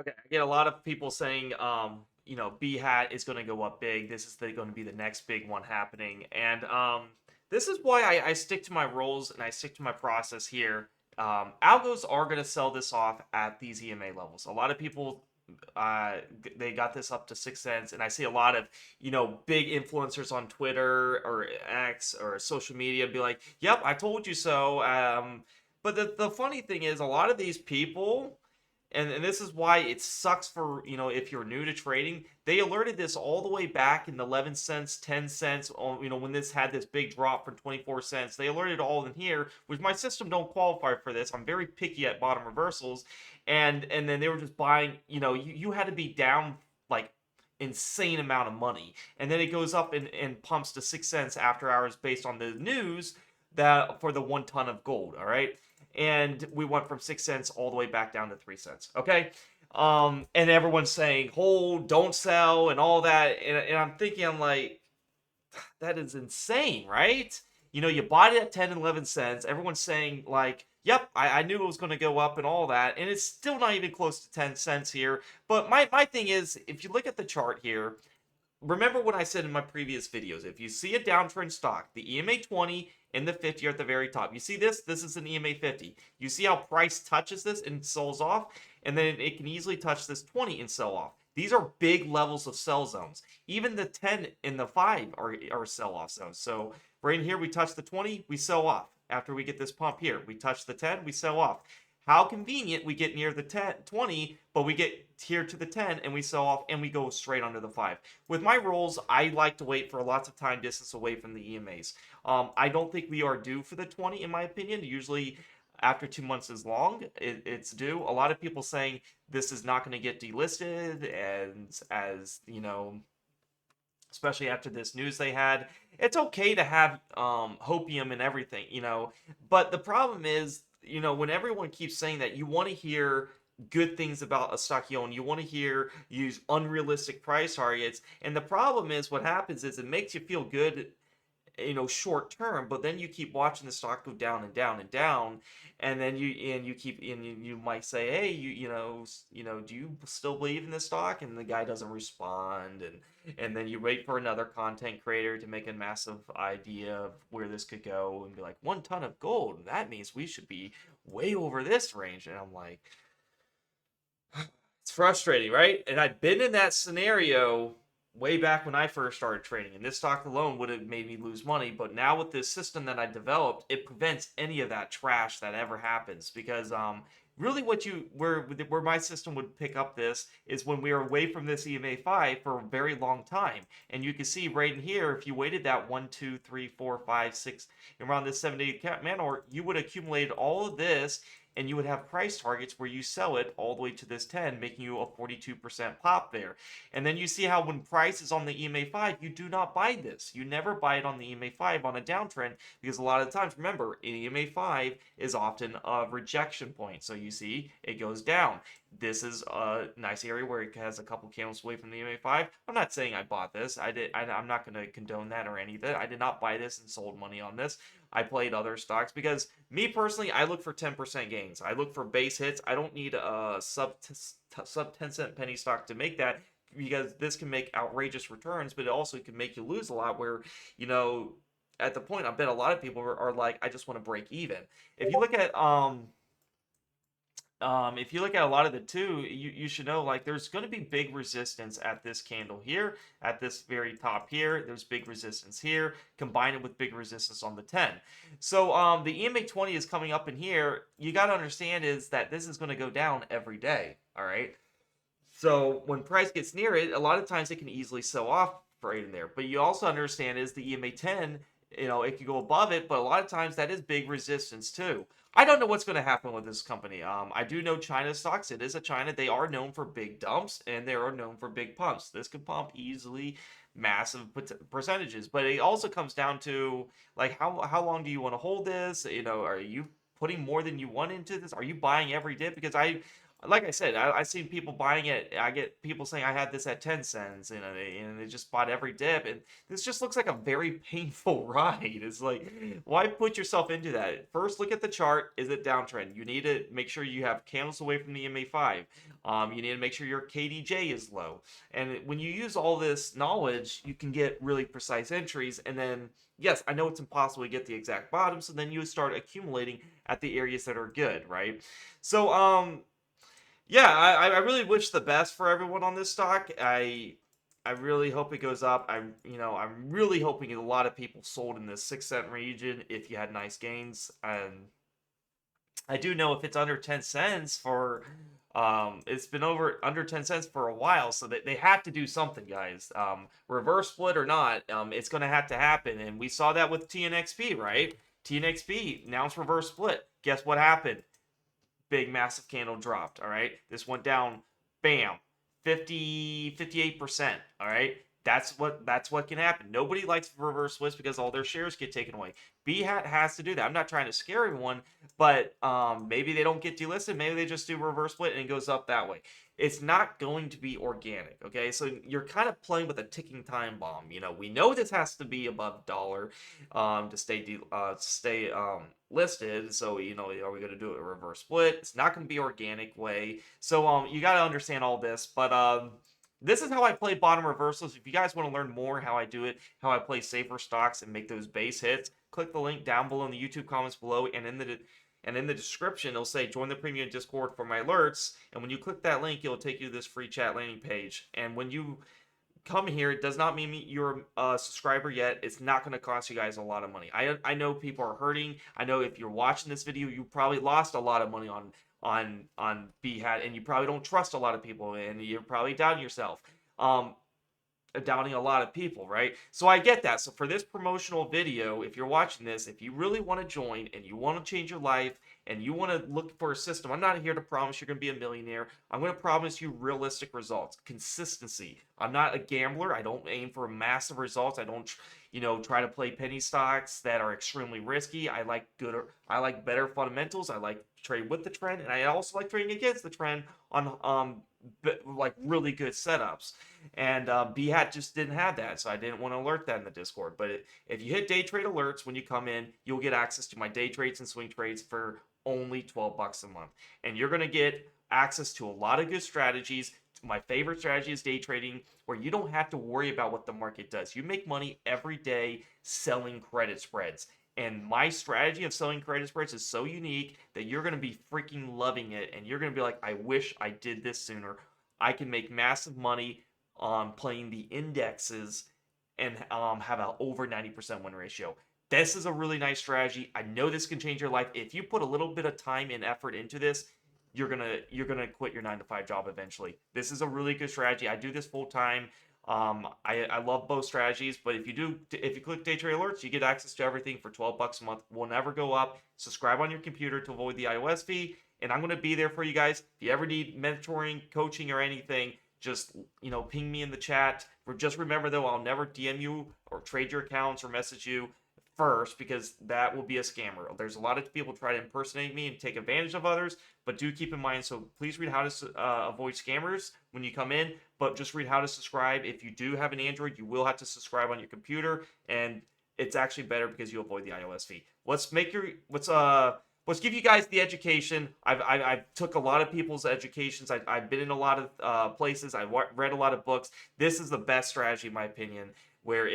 Okay, I get a lot of people saying, BHAT is going to go up big. This is going to be the next big one happening, and this is why I stick to my roles and I stick to my process here. Algos are going to sell this off at these EMA levels. A lot of people, uh, they got this up to 6 cents, and I see a lot of big influencers on Twitter or X or social media be like, "Yep, I told you so." But the funny thing is, a lot of these people and this is why it sucks for if you're new to trading. They alerted this all the way back in the 11 cents, 10 cents, when this had this big drop from 24 cents. They alerted all in here, which my system don't qualify for this. I'm very picky at bottom reversals, and then they were just buying. You had to be down like insane amount of money, and then it goes up and pumps to 6 cents after hours based on the news that for the 1 ton of gold. All right, and we went from 6 cents all the way back down to 3 cents. Okay. And everyone's saying hold, don't sell, and all that. And I'm thinking, I'm like, that is insane, right? You bought it at 10 and 11 cents. Everyone's saying, like, yep, I knew it was going to go up and all that. And it's still not even close to 10 cents here. But my thing is, if you look at the chart here, remember what I said in my previous videos. If you see a downtrend stock, the EMA 20 and the 50 are at the very top. You see this? This is an EMA 50. You see how price touches this and sells off? And then it can easily touch this 20 and sell off. These are big levels of sell zones. Even the 10 and the 5 are sell off zones. So right in here, we touch the 20, we sell off. After we get this pump here, we touch the 10, we sell off. How convenient, we get near the 10, 20, but we get here to the 10 and we sell off and we go straight under the 5. With my rolls, I like to wait for lots of time distance away from the EMAs. I don't think we are due for the 20 in my opinion. Usually after 2 months is long, it's due. A lot of people saying this is not going to get delisted, and as especially after this news they had. It's okay to have hopium and everything, but the problem is, when everyone keeps saying that, you want to hear good things about a stock you own. You want to hear use unrealistic price targets, and the problem is what happens is it makes you feel good short term, but then you keep watching the stock go down and down and down, and then you might say, hey, do you still believe in this stock? And the guy doesn't respond, and then you wait for another content creator to make a massive idea of where this could go and be like, 1 ton of gold, that means we should be way over this range. And I'm like, it's frustrating, right? And I've been in that scenario way back when I first started trading, and this stock alone would have made me lose money. But now with this system that I developed, it prevents any of that trash that ever happens. Because really, where my system would pick up this is when we are away from this EMA 5 for a very long time, and you can see right in here, if you waited that 1, 2, 3, 4, 5, 6 around this 7 to 8 manner, you would accumulate all of this, and you would have price targets where you sell it all the way to this 10, making you a 42% pop there. And then you see how when price is on the EMA 5, you do not buy this. You never buy it on the EMA 5 on a downtrend, because a lot of the times, remember, EMA 5 is often a rejection point. So you see it goes down. This is a nice area where it has a couple candles away from the EMA 5. I'm not saying I bought this. I'm not going to condone that or any of that. I did not buy this and sold money on this. I played other stocks because me personally, I look for 10% gains. I look for base hits. I don't need a sub 10-cent penny stock to make that, because this can make outrageous returns, but it also can make you lose a lot where, at the point, I bet a lot of people are like, I just want to break even. If you look at if you look at a lot of the two, you should know, like, there's going to be big resistance at this candle here, at this very top here. There's big resistance here, combine it with big resistance on the 10. So the EMA 20 is coming up in here. You got to understand is that this is going to go down every day. All right. So when price gets near it, a lot of times it can easily sell off right in there. But you also understand is the EMA 10, it can go above it, but a lot of times that is big resistance too. I don't know what's going to happen with this company. I do know China stocks. It is a China. They are known for big dumps, and they are known for big pumps. This could pump easily massive percentages, but it also comes down to, like, how long do you want to hold this? Are you putting more than you want into this? Are you buying every dip? Because like I said, I seen people buying it. I get people saying I had this at 10 cents, and they just bought every dip. And this just looks like a very painful ride. It's like, why put yourself into that? First, look at the chart. Is it downtrend? You need to make sure you have candles away from the MA5. You need to make sure your KDJ is low. And when you use all this knowledge, you can get really precise entries. And then, yes, I know it's impossible to get the exact bottom. So then you start accumulating at the areas that are good, right? So, yeah, I really wish the best for everyone on this stock. I really hope it goes up. I'm really hoping a lot of people sold in this 6 cent region if you had nice gains. And I do know if it's under 10 cents for it's been over under 10 cents for a while, so they have to do something, guys. Reverse split or not, it's gonna have to happen. And we saw that with TNXP, right? TNXP announced reverse split. Guess what happened? Big massive candle dropped. All right, this went down, bam, 58%. All right, that's what can happen. Nobody likes reverse splits because all their shares get taken away. BHAT has to do that. I'm not trying to scare everyone, but maybe they don't get delisted. Maybe they just do reverse split and it goes up that way. It's not going to be organic. Okay, so you're kind of playing with a ticking time bomb. We know this has to be above dollar to stay listed. So are we going to do a reverse split? It's not going to be organic way. So you got to understand all this. But this is how I play bottom reversals. If you guys want to learn more how I do it, how I play safer stocks and make those base hits, click the link down below in the YouTube comments below, and in the description, it'll say join the premium Discord for my alerts. And when you click that link, it'll take you to this free chat landing page. And when you come here, it does not mean you're a subscriber yet. It's not going to cost you guys a lot of money. I know people are hurting. I know if you're watching this video, you probably lost a lot of money on BHAT, and you probably don't trust a lot of people, and you're probably doubting yourself. Doubting a lot of people, right? So I get that. So for this promotional video, if you're watching this, if you really want to join and you want to change your life and you want to look for a system, I'm not here to promise you're going to be a millionaire. I'm going to promise you realistic results, consistency. I'm not a gambler. I don't aim for massive results. I don't, try to play penny stocks that are extremely risky. I like better fundamentals. I like trade with the trend, and I also like trading against the trend on like really good setups. And BHAT just didn't have that, so I didn't want to alert that in the Discord. But if you hit day trade alerts when you come in, you'll get access to my day trades and swing trades for only $12 a month, and you're gonna get access to a lot of good strategies. My favorite strategy is day trading, where you don't have to worry about what the market does. You make money every day selling credit spreads. And my strategy of selling credit spreads is so unique that you're going to be freaking loving it. And you're going to be like, I wish I did this sooner. I can make massive money on playing the indexes and have an over 90% win ratio. This is a really nice strategy. I know this can change your life. If you put a little bit of time and effort into this, you're gonna quit your 9 to 5 job eventually. This is a really good strategy. I do this full time. I love both strategies, but if you click day trade alerts, you get access to everything for $12 a month. Will never go up. Subscribe on your computer to avoid the iOS fee, and I'm gonna be there for you guys. If you ever need mentoring, coaching, or anything, just ping me in the chat. Just remember though, I'll never DM you or trade your accounts or message you first, because that will be a scammer. There's a lot of people try to impersonate me and take advantage of others, but do keep in mind, so please read how to avoid scammers when you come in, but just read how to subscribe. If you do have an Android, you will have to subscribe on your computer, and it's actually better because you avoid the iOS fee. Let's give you guys the education. I've took a lot of people's educations. I've been in a lot of places. I've read a lot of books. This is the best strategy, in my opinion, where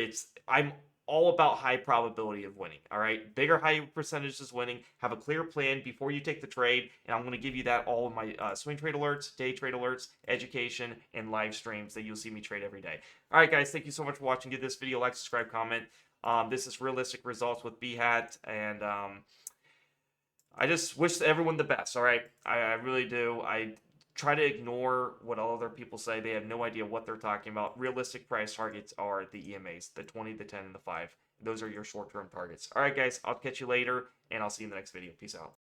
I'm all about high probability of winning. All right, bigger high percentages winning. Have a clear plan before you take the trade, and I'm going to give you that all in my swing trade alerts, day trade alerts, education, and live streams that you'll see me trade every day. All right, guys, thank you so much for watching. Give this video a like, subscribe, comment. This is realistic results with BHAT, and I just wish everyone the best. All right, I really do. I try to ignore what other people say. They have no idea what they're talking about. Realistic price targets are the EMAs, the 20, the 10, and the 5. Those are your short-term targets. All right, guys, I'll catch you later, and I'll see you in the next video. Peace out.